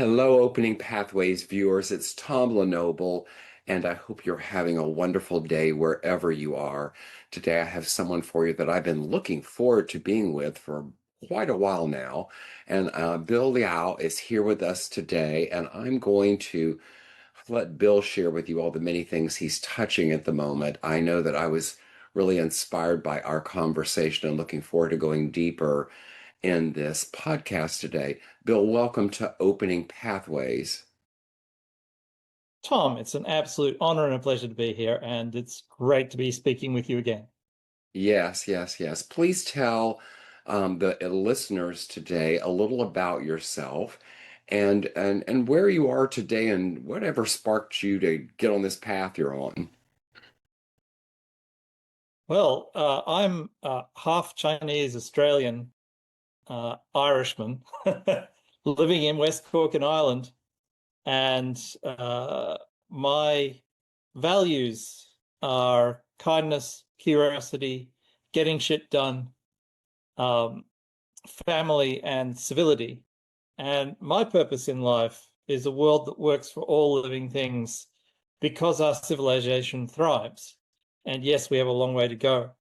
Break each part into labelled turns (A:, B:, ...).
A: Hello, Opening Pathways viewers. It's Tom LeNoble, and I hope you're having a wonderful day wherever you are. Today, I have someone for you that I've been looking forward to being with for quite a while now. And Bill Liao is here with us today, and I'm going to let Bill share with you all the many things he's touching at the moment. I know that I was really inspired by our conversation and looking forward to going deeper in this podcast today. Bill, welcome to Opening Pathways.
B: Tom, it's an absolute honor and a pleasure to be here, and it's great to be speaking with you again.
A: Yes, yes, yes. Please tell the listeners today a little about yourself and where you are today and whatever sparked you to get on this path you're on.
B: Well, I'm half Chinese Australian Irishman living in West Cork in Ireland, and my values are kindness, curiosity, getting shit done, um, family, and civility. And my purpose in life is a world that works for all living things because our civilization thrives. And yes, we have a long way to go.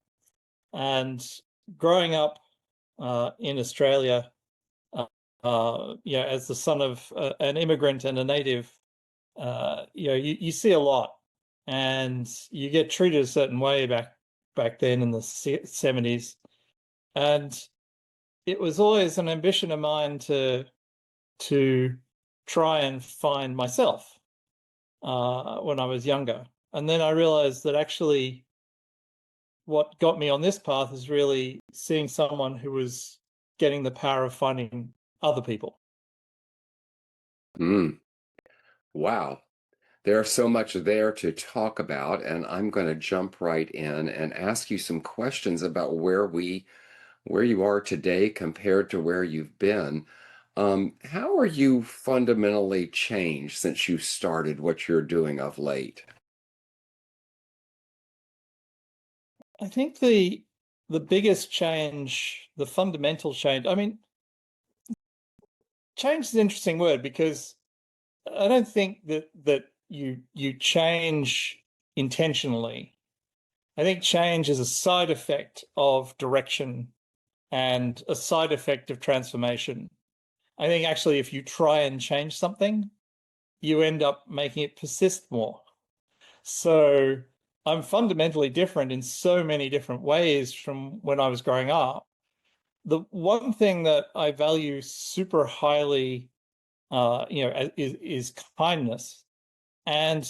B: And growing up in Australia, as the son of an immigrant and a native, you see a lot, and you get treated a certain way back then in the 70s. And it was always an ambition of mine to try and find myself when I was younger. And then I realized that actually what got me on this path is really seeing someone who was getting the power of finding other people.
A: Mm, wow. There's so much there to talk about, and I'm going to jump right in and ask you some questions about where you are today compared to where you've been. How are you fundamentally changed since you started what you're doing of late?
B: I think the biggest change, the fundamental change, I mean, change is an interesting word because I don't think that you change intentionally. I think change is a side effect of direction and a side effect of transformation. I think actually if you try and change something, you end up making it persist more. So I'm fundamentally different in so many different ways from when I was growing up. The one thing that I value super highly, is kindness. And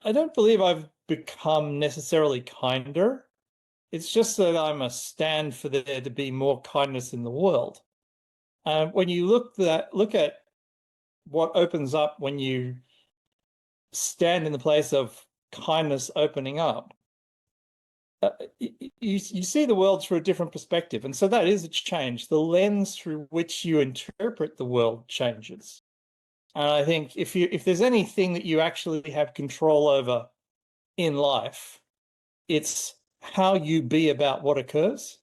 B: I don't believe I've become necessarily kinder. It's just that I'm a stand for there to be more kindness in the world. When you look at what opens up when you stand in the place of kindness opening up, you see the world through a different perspective. And so that is a change. The lens through which you interpret the world changes. And I think if there's anything that you actually have control over in life, it's how you be about what occurs.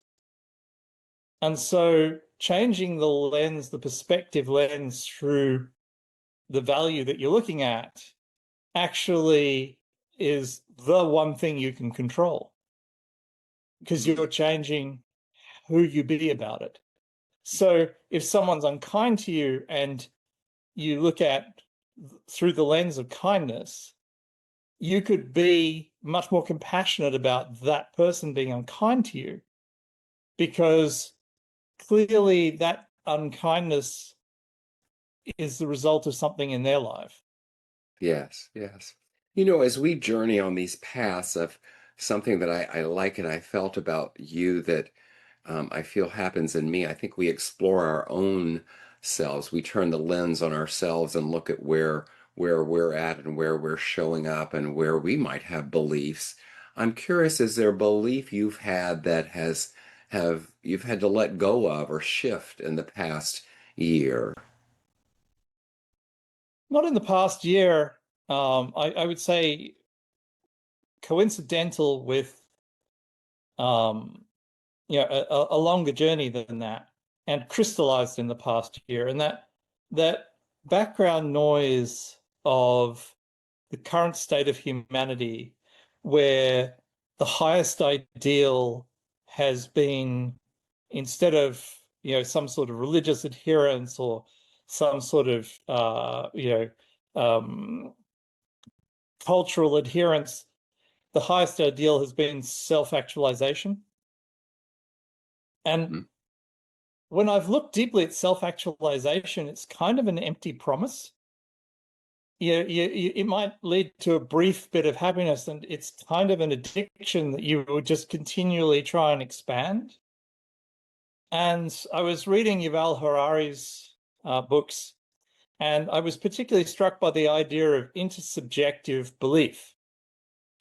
B: And so changing the lens, the perspective lens through the value that you're looking at actually is the one thing you can control because you're changing who you be about it. So if someone's unkind to you and you look at through the lens of kindness, you could be much more compassionate about that person being unkind to you because clearly that unkindness is the result of something in their life.
A: Yes, yes. You know, as we journey on these paths of something that I like and I felt about you that I feel happens in me, I think we explore our own selves. We turn the lens on ourselves and look at where we're at and where we're showing up and where we might have beliefs. I'm curious, is there a belief you've had that have you've had to let go of or shift in the past year?
B: Not in the past year. I would say coincidental with a longer journey than that, and crystallized in the past year, and that background noise of the current state of humanity, where the highest ideal has been, instead of, some sort of religious adherence or some sort of, cultural adherence, the highest ideal has been self-actualization. And
A: Mhm.
B: when I've looked deeply at self-actualization, it's kind of an empty promise. It might lead to a brief bit of happiness, and it's kind of an addiction that you would just continually try and expand. And I was reading Yuval Harari's books, and I was particularly struck by the idea of intersubjective belief.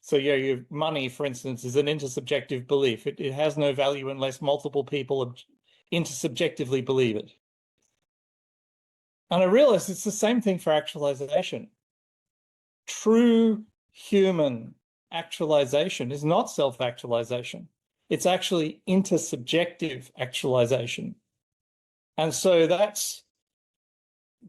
B: So, your money, for instance, is an intersubjective belief. It has no value unless multiple people intersubjectively believe it. And I realized it's the same thing for actualization. True human actualization is not self-actualization. It's actually intersubjective actualization. And so that's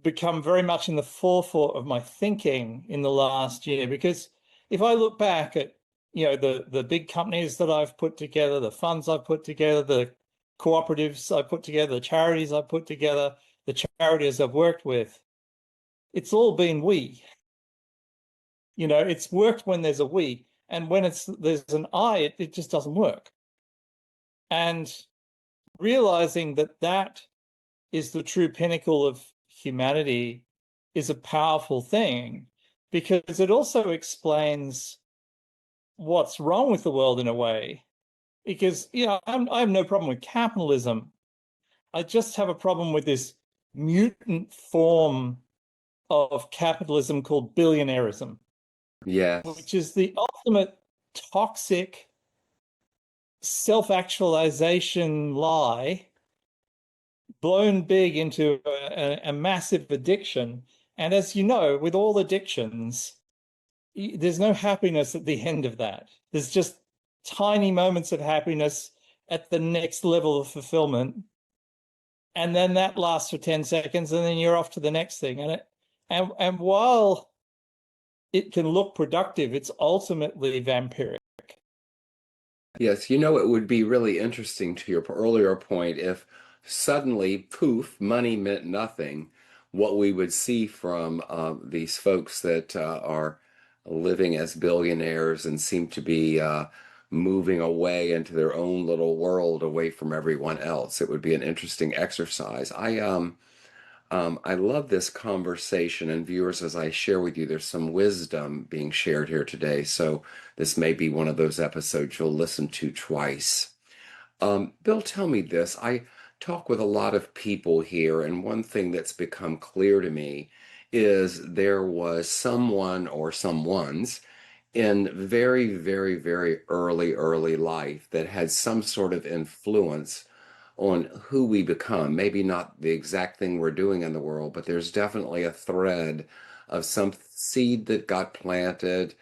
B: become very much in the forefront of my thinking in the last year, because if I look back at, the big companies that I've put together, the funds I've put together, the cooperatives I put together, the charities I put together, the charities I've worked with, it's all been we. It's worked when there's a we, and when there's an I, it just doesn't work. And realizing that that is the true pinnacle of humanity is a powerful thing, because it also explains what's wrong with the world in a way. Because, I have no problem with capitalism. I just have a problem with this mutant form of capitalism called billionairism,
A: Yes.
B: which is the ultimate toxic self-actualization lie blown big into a massive addiction. And as you know, with all addictions, there's no happiness at the end of that. There's just tiny moments of happiness at the next level of fulfillment. And then that lasts for 10 seconds, and then you're off to the next thing. And while it can look productive, it's ultimately vampiric.
A: Yes, it would be really interesting to your earlier point if suddenly, poof, money meant nothing. What we would see from these folks that are living as billionaires and seem to be moving away into their own little world away from everyone else. It would be an interesting exercise. I love this conversation, and viewers, as I share with you, there's some wisdom being shared here today. So this may be one of those episodes you'll listen to twice. Bill, tell me this. I talk with a lot of people here, and one thing that's become clear to me is there was someone or someone's in very, very, very early life that had some sort of influence on who we become. Maybe not the exact thing we're doing in the world, but there's definitely a thread of some seed that got planted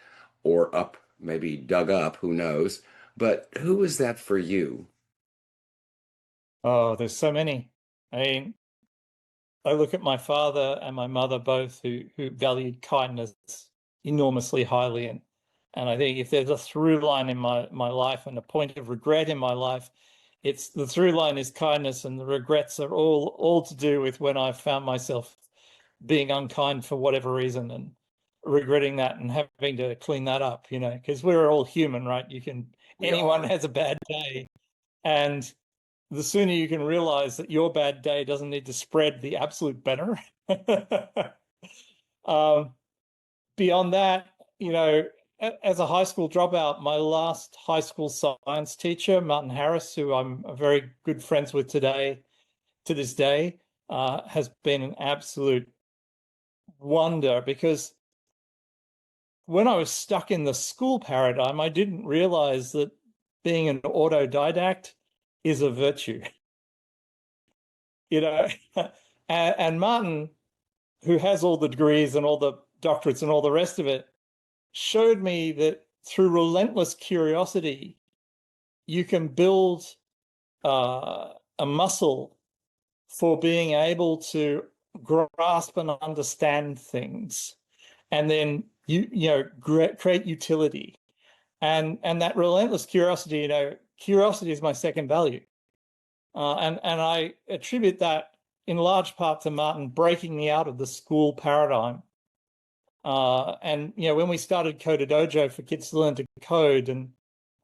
A: or up, maybe dug up, who knows. But who is that for you?
B: Oh, there's so many. I mean, I look at my father and my mother both, who valued kindness enormously highly. And I think if there's a through line in my life and a point of regret in my life, it's the through line is kindness, and the regrets are all to do with when I found myself being unkind for whatever reason, and regretting that and having to clean that up, because we're all human, right?
A: We
B: Anyone
A: are.
B: has a bad day. And the sooner you can realize that your bad day doesn't need to spread, the absolute better. um, Beyond that, as a high school dropout, my last high school science teacher, Martin Harris, who I'm very good friends with to this day, has been an absolute wonder, because when I was stuck in the school paradigm, I didn't realize that being an autodidact is a virtue. you know, and Martin, who has all the degrees and all the doctorates and all the rest of it, showed me that through relentless curiosity, you can build a muscle for being able to grasp and understand things, and then create utility, and that relentless curiosity. Curiosity is my second value, and I attribute that in large part to Martin breaking me out of the school paradigm. And when we started Coder Dojo for kids to learn to code, and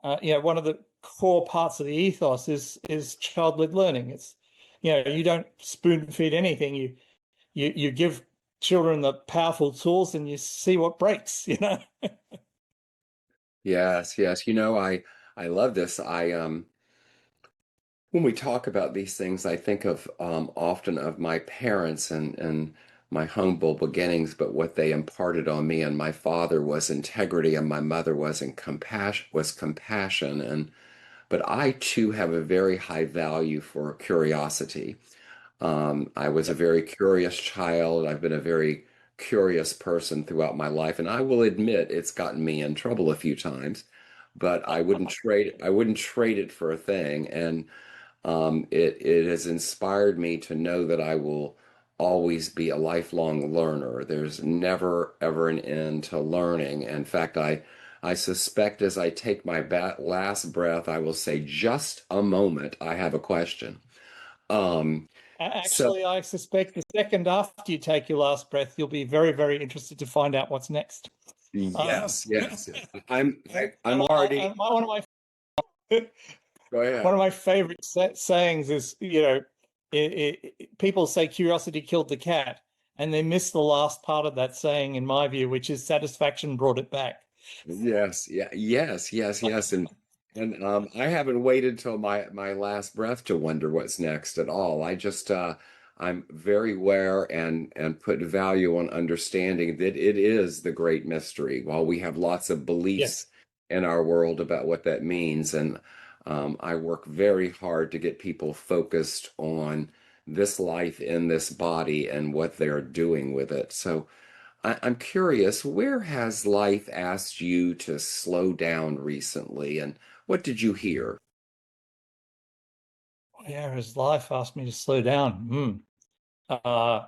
B: one of the core parts of the ethos is child-led learning. It's you don't spoon feed anything. You give children the powerful tools, and you see what breaks.
A: Yes, yes. I love this. When we talk about these things, I think of often of my parents and my humble beginnings, but what they imparted on me. And my father was integrity, and my mother was compassion. And but I too have a very high value for curiosity. I was a
B: Yep.
A: very curious child. I've been a very curious person throughout my life, and I will admit it's gotten me in trouble a few times, but I wouldn't trade it for a thing. And it has inspired me to know that I will always be a lifelong learner. There's never ever an end to learning. In fact, I suspect as I take my last breath, I will say, just a moment, I have a question. Um, so
B: Actually, I suspect the second after you take your last breath, you'll be very, very interested to find out what's next. Uh,
A: yes, yes, yes.
B: and
A: I'm already.
B: one of my
A: Go
B: one
A: ahead.
B: of my favorite sayings is, people say curiosity killed the cat, and they miss the last part of that saying, in my view, which is satisfaction brought it back.
A: Yes, yeah, yes, yes, yes, and I haven't waited till my last breath to wonder what's next at all. I'm very aware and put value on understanding that it is the great mystery. While we have lots of
B: Yeah.
A: beliefs in our world about what that means, and I work very hard to get people focused on this life in this body and what they're doing with it. So. I'm curious, where has life asked you to slow down recently, and what did you hear?
B: Yeah, his life asked me to slow down. Uh,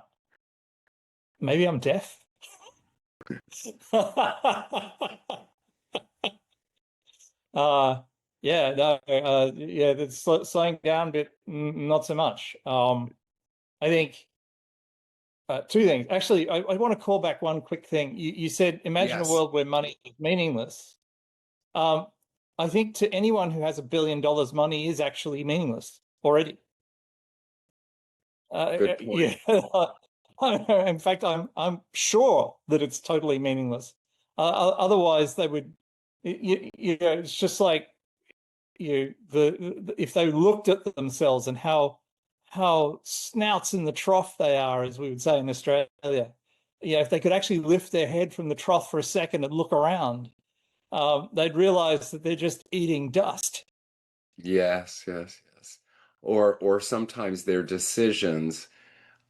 B: Maybe I'm deaf. uh, yeah, no, yeah, the slowing down bit, not so much. I think two things. Actually, I want to call back one quick thing. You said, imagine a
A: Yes,
B: world where money is meaningless. Um, I think to anyone who has $1 billion, money is actually meaningless already.
A: good point.
B: Yeah. In fact, I'm sure that it's totally meaningless. Otherwise, they would. It's just like if they looked at themselves and how snouts in the trough they are, as we would say in Australia. If they could actually lift their head from the trough for a second and look around, they'd realize that they're just eating dust.
A: Yes, yes, yes. Or sometimes their decisions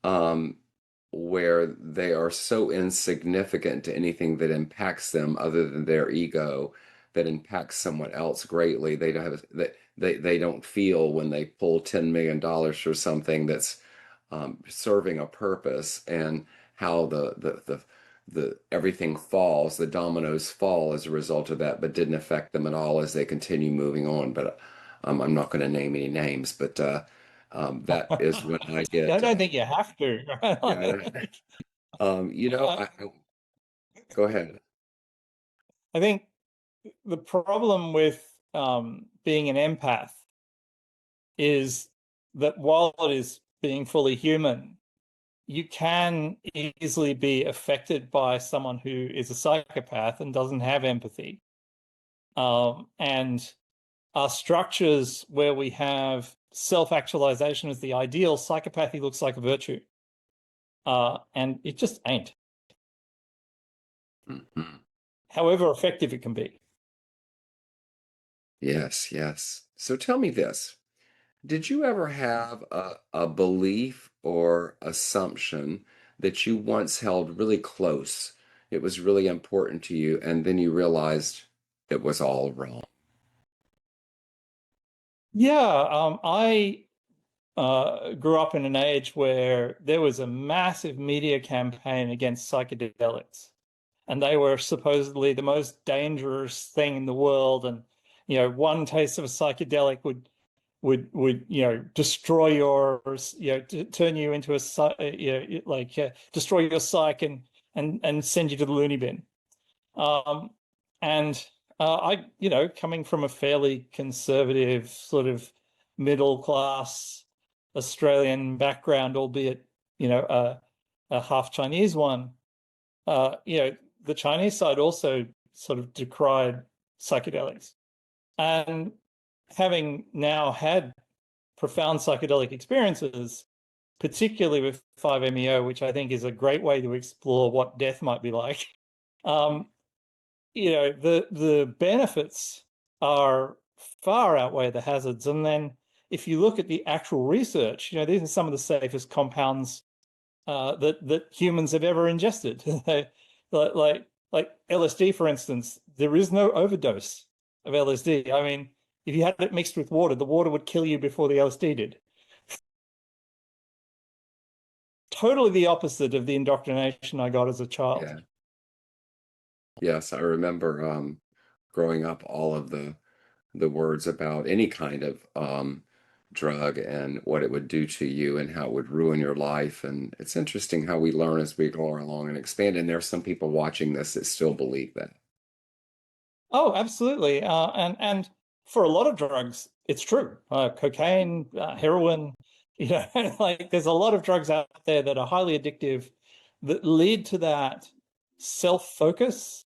A: um, where they are so insignificant to anything that impacts them other than their ego that impacts someone else greatly. They don't have they don't feel when they pull $10 million for something that's serving a purpose, and how the everything falls, the dominoes fall as a result of that, but didn't affect them at all as they continue moving on. But I'm not going to name any names, but that is when I
B: Yeah, I
A: get
B: don't think you have
A: yeah.
B: to.
A: I go ahead.
B: I think the problem with being an empath is that while it is being fully human, you can easily be affected by someone who is a psychopath and doesn't have empathy. And our structures where we have self-actualization as the ideal, psychopathy looks like a virtue. And it just ain't,
A: Mhm.
B: however effective it can be.
A: Yes, yes. So tell me this. Did you ever have a belief or assumption that you once held really close? It was really important to you, and then you realized it was all wrong.
B: Yeah, I grew up in an age where there was a massive media campaign against psychedelics, and they were supposedly the most dangerous thing in the world. And one taste of a psychedelic would destroy your turn you into destroy your psyche and send you to the loony bin. And I coming from a fairly conservative sort of middle class Australian background, albeit a half Chinese one, the Chinese side also sort of decried psychedelics. And having now had profound psychedelic experiences, particularly with 5-MeO, which I think is a great way to explore what death might be like, the benefits are far outweigh the hazards. And then if you look at the actual research, these are some of the safest compounds that humans have ever ingested. like LSD, for instance, there is no overdose of LSD. I mean, if you had it mixed with water, the water would kill you before the LSD did. Totally the opposite of the indoctrination I got as a child.
A: Yeah. Yes, I remember growing up all of the words about any kind of drug and what it would do to you and how it would ruin your life. And it's interesting how we learn as we go along and expand. And there are some people watching this that still believe that.
B: Oh, absolutely. And for a lot of drugs, it's true. Cocaine, heroin, like there's a lot of drugs out there that are highly addictive that lead to that self-focus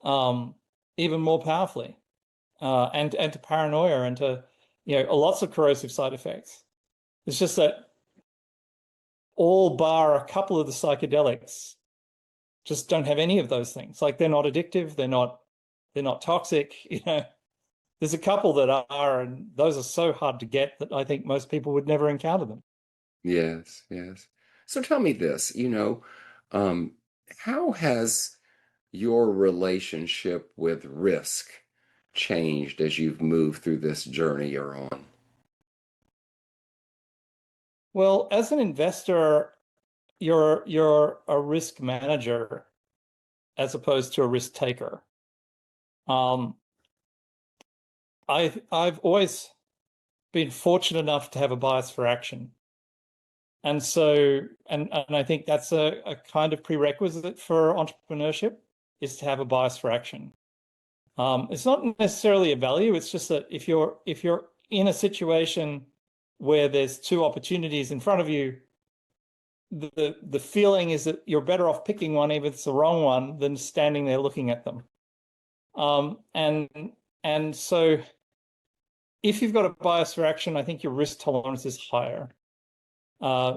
B: even more powerfully, and to paranoia and to lots of corrosive side effects. It's just that all bar a couple of the psychedelics just don't have any of those things. Like they're not addictive, they're not toxic. There's a couple that are, and those are so hard to get that I think most people would never encounter them.
A: Yes, yes. So tell me this, um, how has your relationship with risk changed as you've moved through this journey you're on?
B: Well, as an investor, you're a risk manager as opposed to a risk taker. Um, I've always been fortunate enough to have a bias for action. And so, and I think that's a kind of prerequisite for entrepreneurship, is to have a bias for action. It's not necessarily a value. It's just that if you're in a situation where there's two opportunities in front of you, the feeling is that you're better off picking one, even if it's the wrong one, than standing there looking at them. And so if you've got a bias for action, I think your risk tolerance is higher.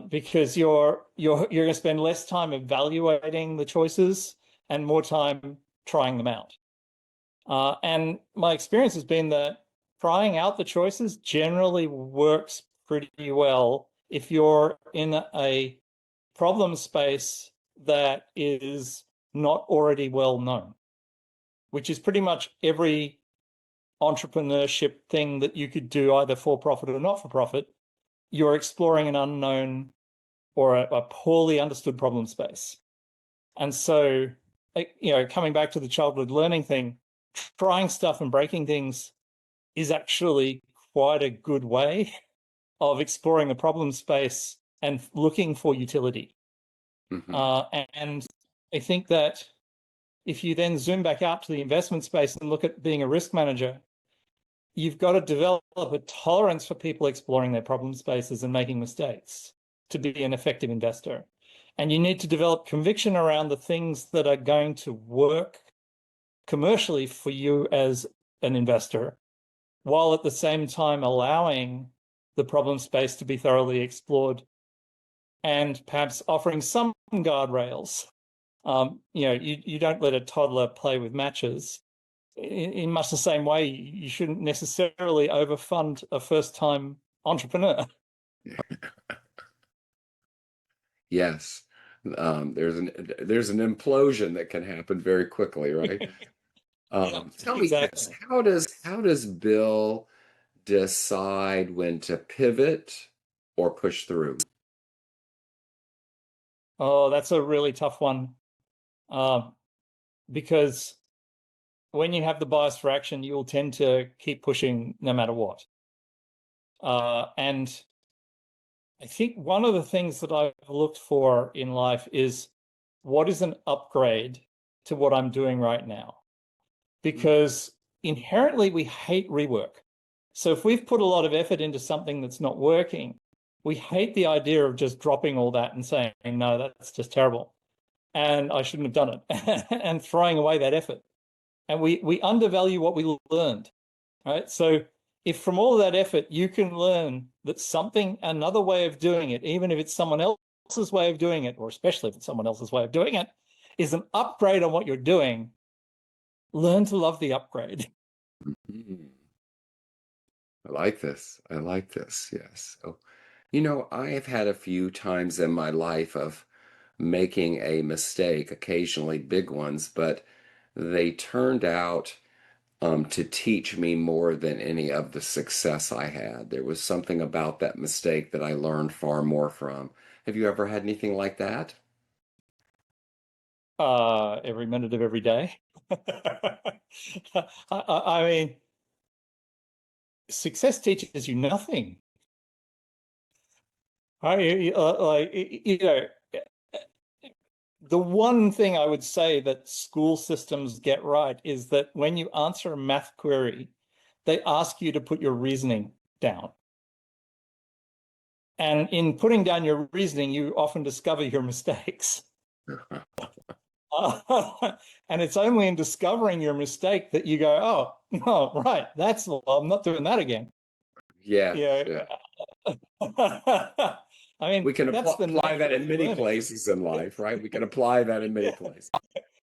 B: Because you're going to spend less time evaluating the choices and more time trying them out. And my experience has been that trying out the choices generally works pretty well if you're in a problem space that is not already well known, which is pretty much every entrepreneurship thing that you could do, either for profit or not for profit. You're exploring an unknown or a poorly understood problem space. And so, coming back to the childhood learning thing, trying stuff and breaking things is actually quite a good way of exploring the problem space and looking for utility.
A: Hmm.
B: And I think that if you then zoom back out to the investment space and look at being a risk manager, you've got to develop a tolerance for people exploring their problem spaces and making mistakes to be an effective investor. And you need to develop conviction around the things that are going to work commercially for you as an investor, while at the same time allowing the problem space to be thoroughly explored and perhaps offering some guardrails. You don't let a toddler play with matches. In much the same way, you shouldn't necessarily overfund a first-time entrepreneur.
A: Yes. There's an implosion that can happen very quickly, right? Tell me this,
B: Exactly.
A: how does Bill decide when to pivot or push through?
B: Oh, that's a really tough one. Um, because when you have the bias for action, you'll tend to keep pushing no matter what. And I think one of the things that I've looked for in life is what is an upgrade to what I'm doing right now? Because inherently we hate rework. So if we've put a lot of effort into something that's not working, we hate the idea of just dropping all that and saying, no, that's just terrible. And I shouldn't have done it and throwing away that effort. And we undervalue what we learned, right? So if from all of that effort you can learn that something, another way of doing it, even if it's someone else's way of doing it, or especially if it's someone else's way of doing it, is an upgrade on what you're doing, learn to love the upgrade.
A: Mhm. I like this. I like this. Yes. Oh, you know, I have had a few times in my life of making a mistake, occasionally big ones, but they turned out to teach me more than any of the success I had. There was something about that mistake that I learned far more from. Have you ever had anything like that?
B: Every minute of every day. I mean, success teaches you nothing. Like, the one thing I would say that school systems get right is that when you answer a math query, they ask you to put your reasoning down. And in putting down your reasoning, you often discover your mistakes. And it's only in discovering your mistake that you go, oh, no, right, well, I'm not doing that again.
A: Yes,
B: Yeah.
A: yeah.
B: I mean,
A: We can
B: that's the
A: apply that
B: nature
A: in
B: of
A: many
B: learning.
A: places in life, right? We can apply that in many
B: Yeah.
A: places.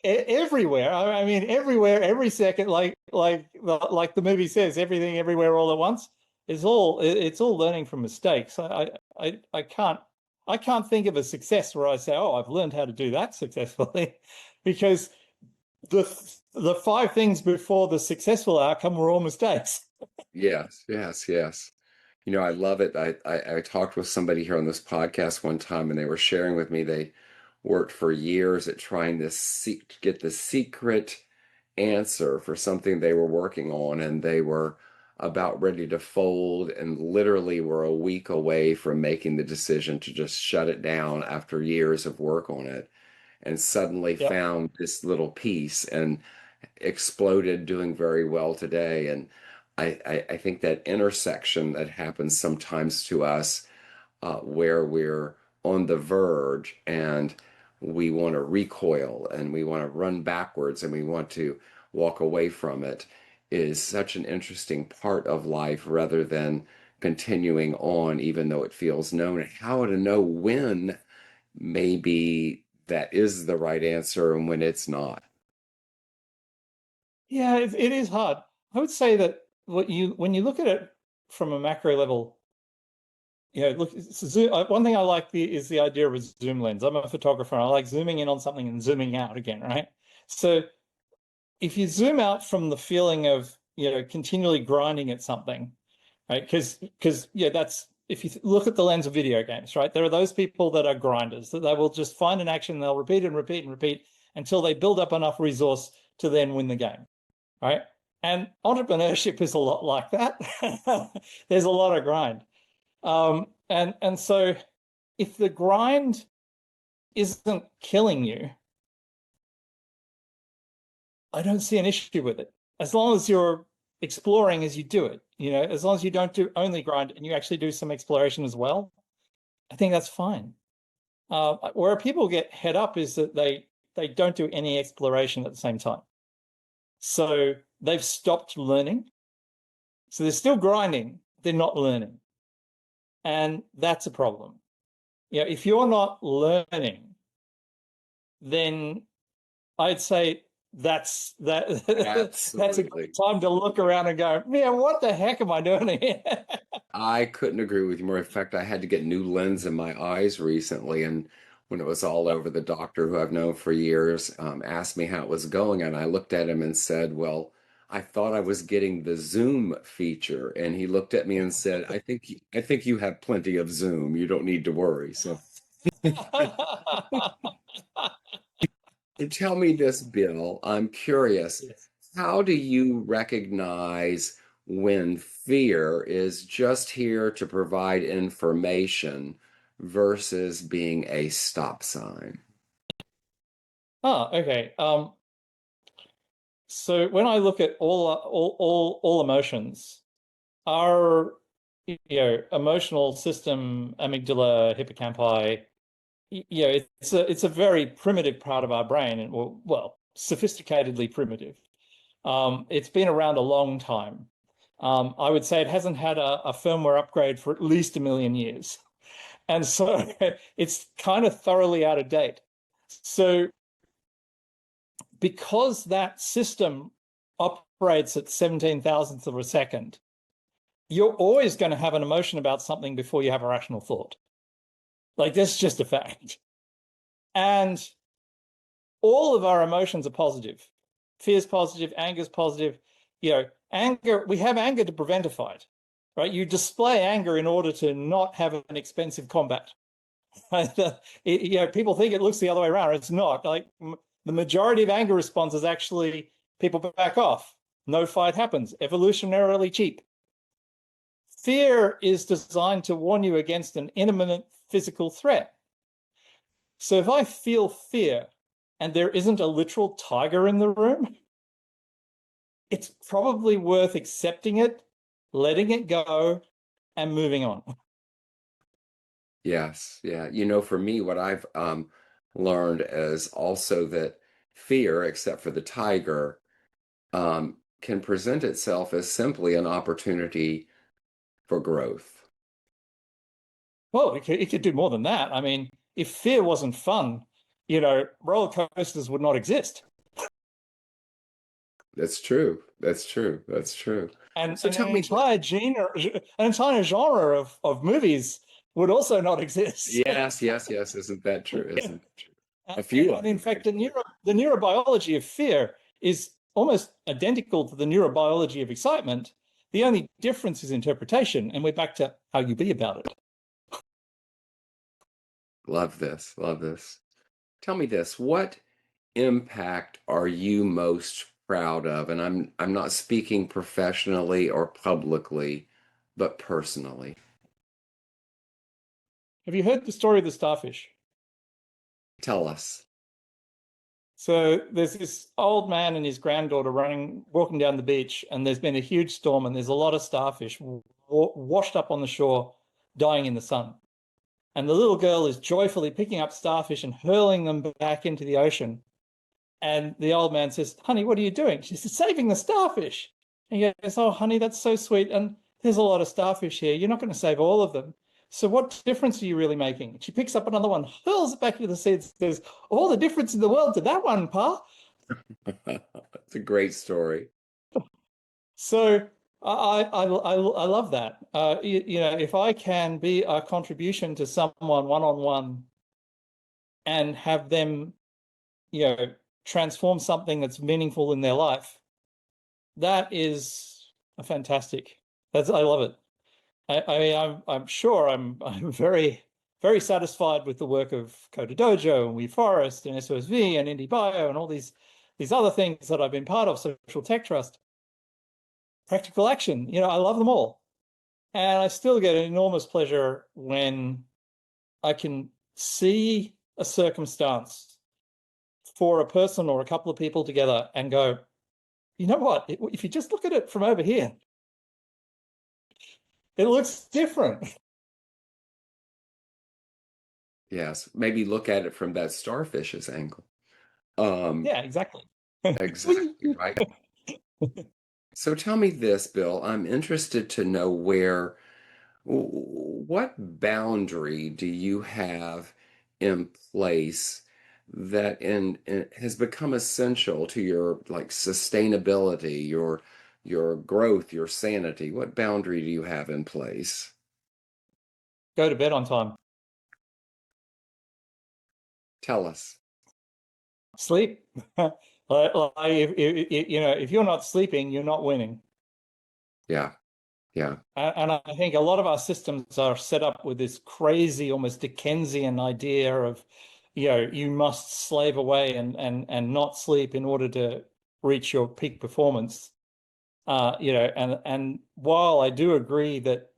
B: Everywhere. I mean, everywhere, every second, like the movie says, everything, everywhere, all at once. It's all learning from mistakes. I can't think of a success where I say, oh, I've learned how to do that successfully, because the the five things before the successful outcome were all mistakes.
A: Yes, yes, yes. You know, I love it. I talked with somebody here on this podcast one time, and they were sharing with me they worked for years at trying to get the secret answer for something they were working on, and they were about ready to fold and literally were a week away from making the decision to just shut it down after years of work on it, and suddenly
B: Yep.
A: found this little piece and exploded doing very well today. And I think that intersection that happens sometimes to us where we're on the verge and we want to recoil and we want to run backwards and we want to walk away from it is such an interesting part of life rather than continuing on even though it feels known. How to know when maybe that is the right answer and when it's not.
B: Yeah, it is hard. I would say that when you look at it from a macro level, look, one thing I like is the idea of a zoom lens. I'm a photographer. And I like zooming in on something and zooming out again, right? So if you zoom out from the feeling of, continually grinding at something, right? Because yeah, that's if you look at the lens of video games, right? There are those people that are grinders that they will just find an action, they'll repeat and repeat and repeat until they build up enough resource to then win the game, right? And entrepreneurship is a lot like that. There's a lot of grind. And so if the grind isn't killing you, I don't see an issue with it. As long as you're exploring as you do it, as long as you don't do only grind and you actually do some exploration as well, I think that's fine. Where people get head up is that they don't do any exploration at the same time. So they've stopped learning. So they're still grinding, they're not learning. And that's a problem. If you're not learning, then I'd say that's a
A: Absolutely.
B: great time to look around and go, man, what the heck am I doing here?
A: I couldn't agree with you more. In fact, I had to get new lens in my eyes recently, and when it was all
B: Yep.
A: over, the doctor who I've known for years asked me how it was going, and I looked at him and said, "Well, I thought I was getting the Zoom feature. And he looked at me and said, I think you have plenty of Zoom. You don't need to worry. So tell me this, Bill. I'm curious.
B: Yes.
A: How do you recognize when fear is just here to provide information versus being a stop sign?
B: Ah, okay. So when I look at all emotions, our emotional system, amygdala, hippocampi, it's a very primitive part of our brain, and well, sophisticatedly primitive. It's been around a long time. I would say it hasn't had a firmware upgrade for at least 1 million years. And so it's kind of thoroughly out of date. So because that system operates at 17 thousandths of a second, you're always going to have an emotion about something before you have a rational thought. Like, that's just a fact. And all of our emotions are positive. Fear's positive, anger's positive. Anger, we have anger to prevent a fight, right? You display anger in order to not have an expensive combat. People think it looks the other way around. It's not. Like, the majority of anger response is actually people back off. No fight happens. Evolutionarily cheap. Fear is designed to warn you against an imminent physical threat. So if I feel fear and there isn't a literal tiger in the room, it's probably worth accepting it, letting it go, and moving on.
A: Yes, yeah. For me, what I've learned is also that fear, except for the tiger, can present itself as simply an opportunity for growth.
B: Well, it could do more than that. I mean, if fear wasn't fun, roller coasters would not exist.
A: That's true. That's true. That's true.
B: And,
A: So
B: and
A: tell
B: an
A: me,
B: entire genre of movies would also not exist.
A: yes, yes, yes. Isn't that true?
B: Yeah.
A: Isn't that true? A few
B: And
A: of
B: in
A: them,
B: fact,
A: actually.
B: the neurobiology of fear is almost identical to the neurobiology of excitement. The only difference is interpretation, and we're back to how you be about it.
A: Love this. Love this. Tell me this. What impact are you most proud of? And I'm not speaking professionally or publicly, but personally.
B: Have you heard the story of the starfish?
A: Tell us.
B: So there's this old man and his granddaughter walking down the beach, and there's been a huge storm, and there's a lot of starfish washed up on the shore, dying in the sun. And the little girl is joyfully picking up starfish and hurling them back into the ocean. And the old man says, "Honey, what are you doing?" She says, "Saving the starfish." And he goes, "Oh, honey, that's so sweet. And there's a lot of starfish here. You're not going to save all of them. So what difference are you really making?" She picks up another one, hurls it back into the sea, and says, "All the difference in the world to that one, Pa."
A: It's a great story.
B: So I love that. If I can be a contribution to someone one-on-one and have them, transform something that's meaningful in their life, that is a fantastic. I love it. I'm sure I'm very, very satisfied with the work of Coda Dojo and WeForest and SOSV and IndieBio and all these other things that I've been part of, Social Tech Trust, Practical Action. I love them all. And I still get an enormous pleasure when I can see a circumstance for a person or a couple of people together and go, you know what? If you just look at it from over here, it looks different.
A: Yes, maybe look at it from that starfish's angle. Um,
B: Yeah, exactly.
A: exactly right. So tell me this, Bill. I'm interested to know what boundary do you have in place that has become essential to your like sustainability, your growth, your sanity? What boundary do you have in place?
B: Go to bed on time.
A: Tell us.
B: Sleep. If you're not sleeping, you're not winning.
A: Yeah. Yeah.
B: And I think a lot of our systems are set up with this crazy, almost Dickensian idea of, you must slave away and not sleep in order to reach your peak performance. And while I do agree that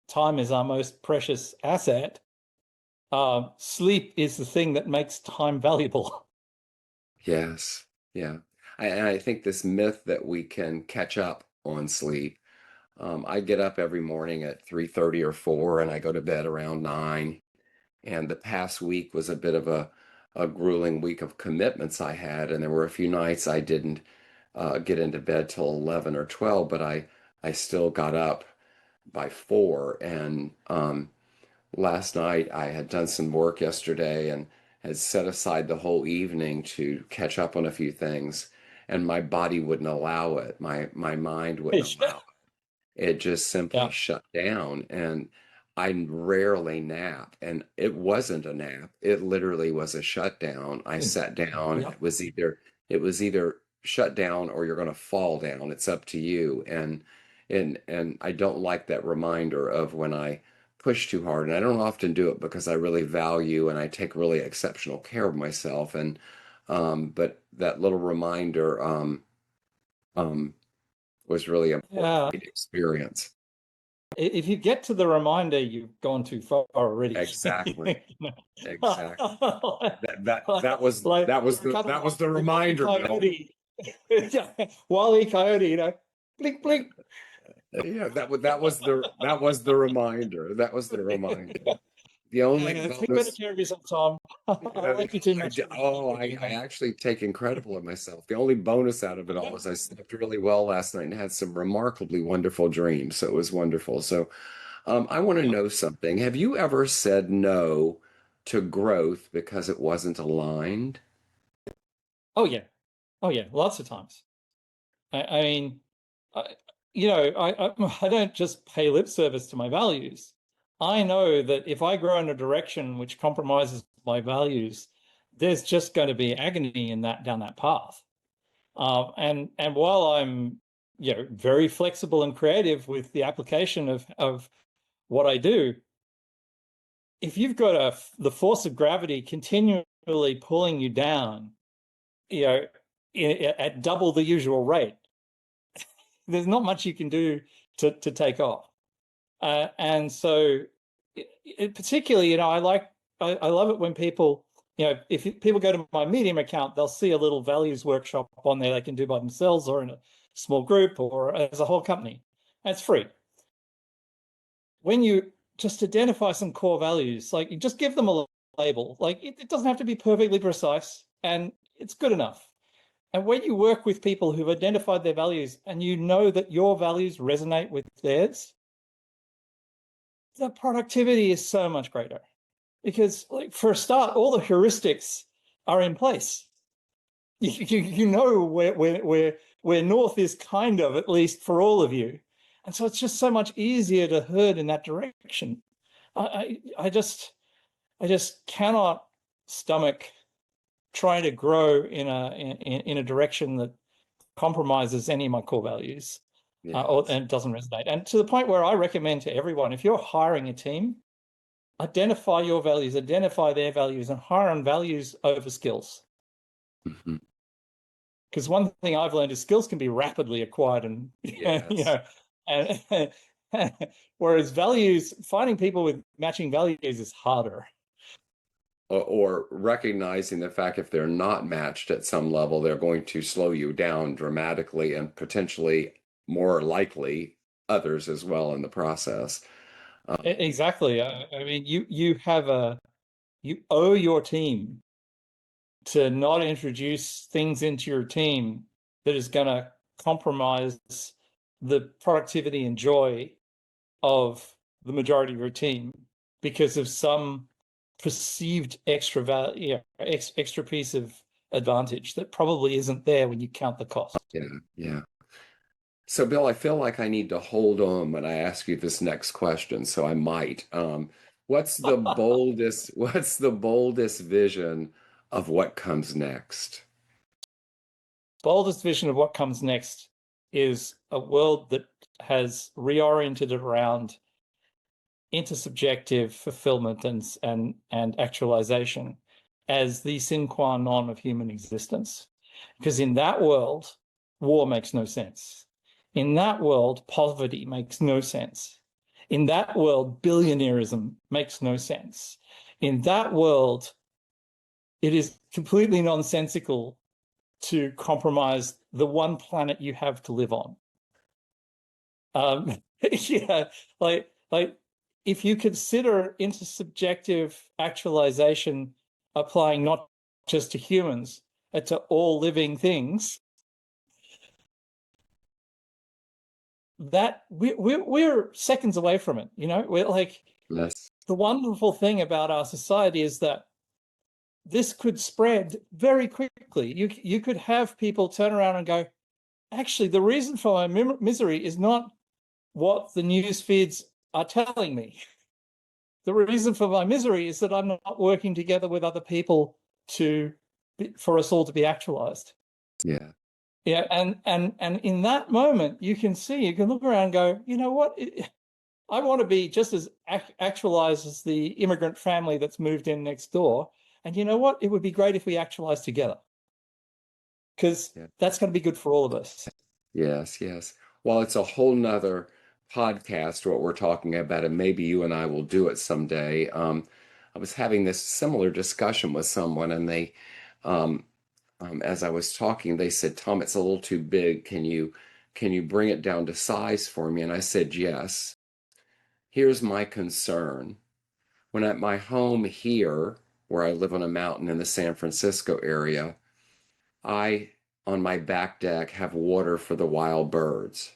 B: time is our most precious asset, sleep is the thing that makes time valuable.
A: Yes. Yeah. And I think this myth that we can catch up on sleep. I get up every morning at 3:30 or 4, and I go to bed around 9. And the past week was a bit of a grueling week of commitments I had, and there were a few nights I didn't get into bed till 11 or 12, but I still got up by 4. And last night I had done some work yesterday and had set aside the whole evening to catch up on a few things, and my body wouldn't allow it. My mind wouldn't allow it. It just simply
B: Yeah.
A: shut down. And I rarely nap. And it wasn't a nap. It literally was a shutdown. I sat down and
B: Yeah.
A: it was either shut down or you're going to fall down. It's up to you. And I don't like that reminder of when I push too hard. And I don't often do it because I really value and I take really exceptional care of myself. And but that little reminder um was really important
B: Yeah.
A: for me to experience.
B: If you get to the reminder, you've gone too far already.
A: Exactly.
B: You
A: Exactly.
B: know?
A: That was
B: Like
A: that was the
B: kind of
A: that was the
B: like Wile E.
A: reminder, Bill.
B: Coyote. Wile E. Coyote, blink, blink.
A: Yeah, that was the reminder. That was the reminder. The only
B: Take better
A: bonus.
B: care of yourself, Tom. I like you too much.
A: I actually take incredible of myself. The only bonus out of it all is I slept really well last night and had some remarkably wonderful dreams. So it was wonderful. So I want to know something. Have you ever said no to growth because it wasn't aligned?
B: Oh yeah, oh yeah, lots of times. I mean, I, I don't just pay lip service to my values. I know that if I grow in a direction which compromises my values, there's just going to be agony in that down that path. And while I'm very flexible and creative with the application of what I do, if you've got the force of gravity continually pulling you down, you know, at double the usual rate, there's not much you can do to take off. And so, particularly, I love it when people, if people go to my Medium account, they'll see a little values workshop on there they can do by themselves or in a small group or as a whole company. And it's free. When you just identify some core values, like you just give them a label, like it doesn't have to be perfectly precise and it's good enough. And when you work with people who've identified their values and you know that your values resonate with theirs, the productivity is so much greater because, like, for a start, all the heuristics are in place. You know where north is, kind of, at least for all of you, and so it's just so much easier to herd in that direction. I just cannot stomach trying to grow in a direction that compromises any of my core values,
A: Yes.
B: and doesn't resonate. And to the point where I recommend to everyone, if you're hiring a team, identify your values, identify their values, and hire on values over skills.
A: Mhm.
B: Because one thing I've learned is skills can be rapidly acquired, and
A: Yes.
B: and whereas values, finding people with matching values is harder.
A: Or recognizing the fact if they're not matched at some level, they're going to slow you down dramatically and potentially more likely others as well in the process.
B: Exactly. I mean, you owe your team to not introduce things into your team that is going to compromise the productivity and joy of the majority of your team because of some perceived extra value, extra piece of advantage that probably isn't there when you count the cost.
A: Yeah, yeah. So, Bill, I feel like I need to hold on when I ask you this next question, so I might. What's the boldest vision of what comes next?
B: boldest vision of what comes next is a world that has reoriented around intersubjective fulfillment and actualization as the sine qua non of human existence. Because in that world, war makes no sense. In that world, poverty makes no sense. In that world, billionairism makes no sense. In that world, it is completely nonsensical to compromise the one planet you have to live on. Yeah, like if you consider intersubjective actualization applying not just to humans, but to all living things, that we're seconds away from it. You know, we're like,
A: Yes.
B: the wonderful thing about our society is that this could spread very quickly. You could have people turn around and go, actually, the reason for my misery is not what the news feeds are telling me. The reason for my misery is that I'm not working together with other people for us all to be actualized.
A: Yeah.
B: Yeah, and in that moment, you can look around and go, you know what? I want to be just as actualized as the immigrant family that's moved in next door. And you know what? It would be great if we actualize together, because
A: Yeah.
B: that's going to be good for all of us.
A: Yes, yes. Well, it's a whole nother podcast what we're talking about, and maybe you and I will do it someday. I was having this similar discussion with someone, and um, as I was talking, they said, "Tom, it's a little too big. Can you bring it down to size for me?" And I said, "Yes." Here's my concern. When at my home here, where I live on a mountain in the San Francisco area, I, on my back deck, have water for the wild birds.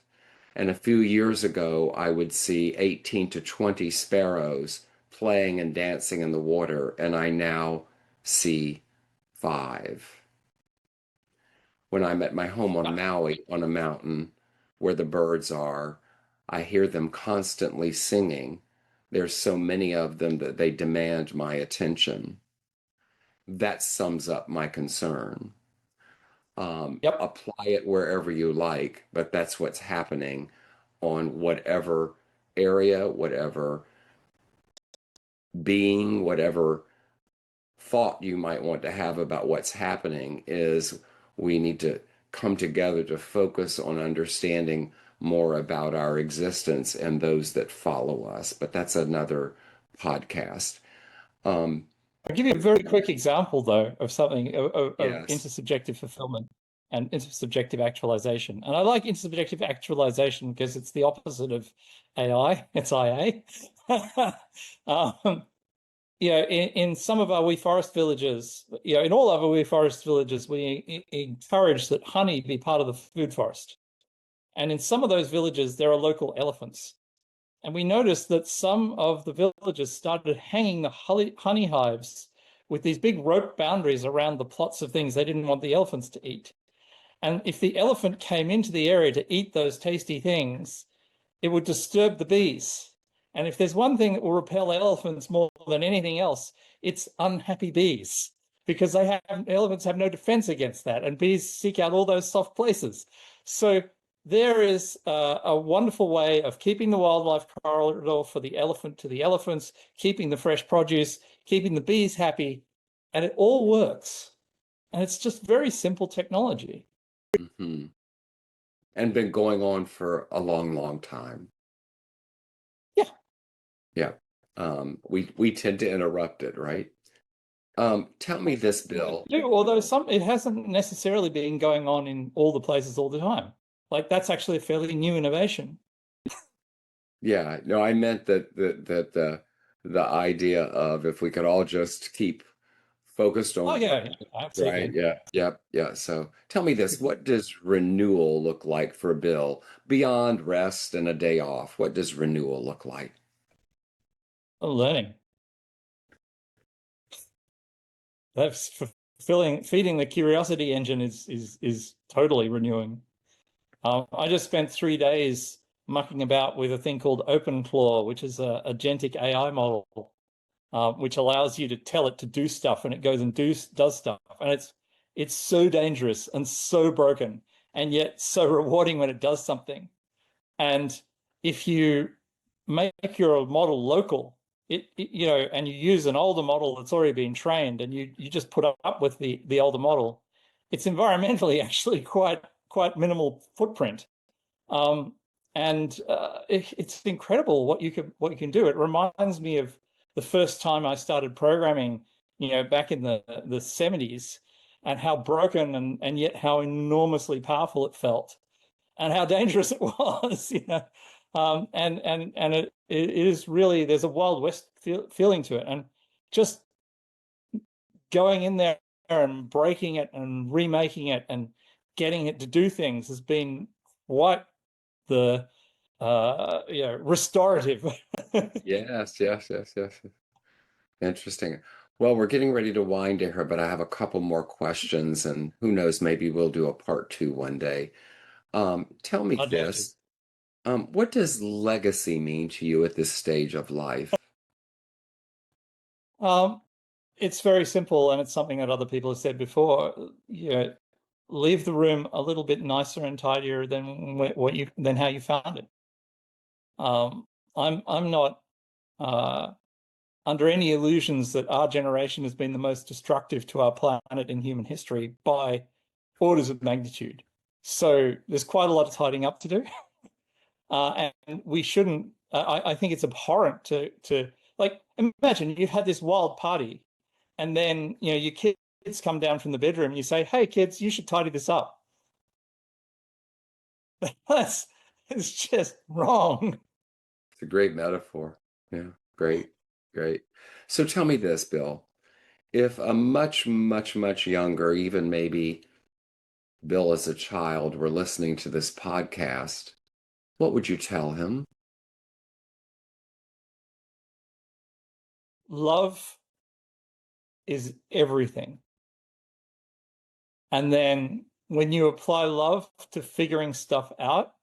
A: And a few years ago, I would see 18 to 20 sparrows playing and dancing in the water, and I now see 5. When I'm at my home on Maui on a mountain where the birds are, I hear them constantly singing. There's so many of them that they demand my attention. That sums up my concern.
B: Yep.
A: Apply it wherever you like, but that's what's happening on whatever area, whatever being, whatever thought you might want to have about what's happening is we need to come together to focus on understanding more about our existence and those that follow us. But that's another podcast. Um,
B: I'll give you a very quick example, though, of something of
A: yes.
B: intersubjective fulfillment and intersubjective actualization. And I like intersubjective actualization because it's the opposite of AI. It's IA. In some of our We Forest villages, in all of our We Forest villages, we encourage that honey be part of the food forest. And in some of those villages, there are local elephants. And we noticed that some of the villages started hanging the honey hives with these big rope boundaries around the plots of things they didn't want the elephants to eat. And if the elephant came into the area to eat those tasty things, it would disturb the bees. And if there's one thing that will repel elephants more than anything else, it's unhappy bees, because elephants have no defense against that, and bees seek out all those soft places. So there is a wonderful way of keeping the wildlife corridor for the elephant to the elephants, keeping the fresh produce, keeping the bees happy, and it all works. And it's just very simple technology.
A: Hmm. And been going on for a long, long time.
B: Yeah.
A: Yeah. We tend to interrupt it, right? Tell me this, Bill.
B: Although it hasn't necessarily been going on in all the places all the time. Like, that's actually a fairly new innovation.
A: Yeah, no, I meant that the idea of if we could all just keep focused
B: Oh,
A: on
B: yeah,
A: right,
B: absolutely.
A: yeah, yep, yeah. So tell me this, what does renewal look like for Bill beyond rest and a day off? What does renewal look like?
B: Learning. That's feeding the curiosity engine is totally renewing. I just spent 3 days mucking about with a thing called OpenClaw, which is a agentic AI model, which allows you to tell it to do stuff, and it goes and does stuff. And it's so dangerous and so broken, and yet so rewarding when it does something. And if you make your model local, and you use an older model that's already been trained, and you just put up with the older model, it's environmentally actually quite minimal footprint. Um, and it's incredible what you can do. It reminds me of the first time I started programming, back in the 70s, and how broken and yet how enormously powerful it felt, and how dangerous it was. And it is really, there's a Wild West feeling to it, and just going in there and breaking it and remaking it and getting it to do things has been quite the restorative.
A: Yes, yes, yes, yes. Interesting. Well, we're getting ready to wind here, but I have a couple more questions, and who knows, maybe we'll do a part two one day. Tell me
B: I'd love to.
A: this. What does legacy mean to you at this stage of life?
B: Um, it's very simple, and it's something that other people have said before. Leave the room a little bit nicer and tidier than how you found it. I'm not under any illusions that our generation has been the most destructive to our planet in human history by orders of magnitude. So there's quite a lot of tidying up to do. And we shouldn't. I think it's abhorrent to like, imagine you've had this wild party, and then your kids come down from the bedroom and you say, "Hey kids, you should tidy this up." That's It's just wrong.
A: It's a great metaphor. Yeah, great, great. So tell me this, Bill. If a much, much, much younger, even maybe Bill as a child, were listening to this podcast, what would you tell him?
B: Love is everything. And then when you apply love to figuring stuff out,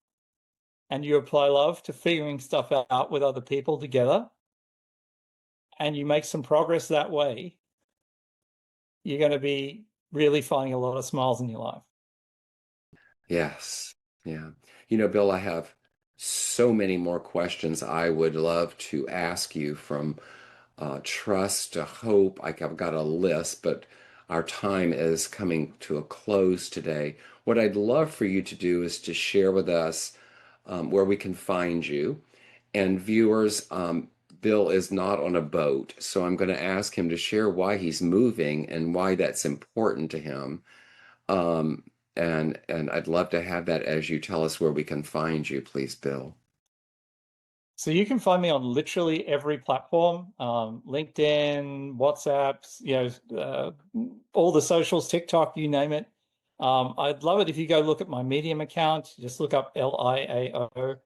B: and you apply love to figuring stuff out with other people together, and you make some progress that way, you're going to be really finding a lot of smiles in your life.
A: Yes. Yeah. Bill, I have so many more questions I would love to ask you, from trust to hope. I've got a list, but our time is coming to a close today. What I'd love for you to do is to share with us where we can find you. And viewers, Bill is not on a boat, so I'm going to ask him to share why he's moving and why that's important to him. Um, and I'd love to have that as you tell us where we can find you, please, Bill.
B: So you can find me on literally every platform, LinkedIn, WhatsApp, all the socials, TikTok, you name it. I'd love it if you go look at my Medium account. Just look up LIAO.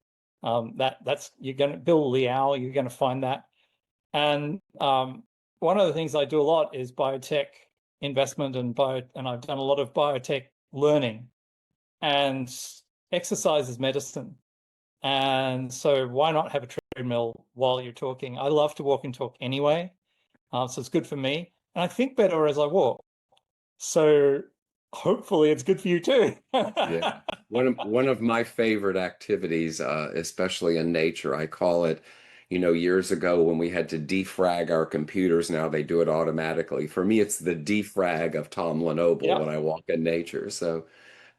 B: That's you're gonna Bill Liao. You're gonna find that. And one of the things I do a lot is biotech investment, and I've done a lot of biotech learning. And exercise is medicine. And so why not have a treadmill while you're talking? I love to walk and talk anyway. So it's good for me. And I think better as I walk. So hopefully it's good for you too.
A: Yeah. One of my favorite activities, especially in nature, I call it, years ago when we had to defrag our computers, now they do it automatically. For me, it's the defrag of Tom LeNoble
B: Yeah,
A: when I walk in nature. So,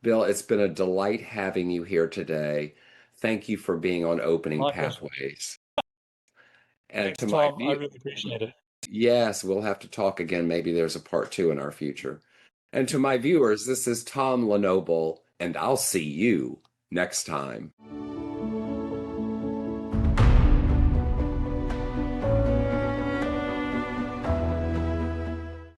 A: Bill, it's been a delight having you here today. Thank you for being on Opening
B: my pleasure.
A: Pathways. And
B: Thanks,
A: to my
B: Tom. I
A: view,
B: really appreciate it.
A: yes, we'll have to talk again. Maybe there's a part two in our future. And to my viewers, this is Tom LeNoble, and I'll see you next time.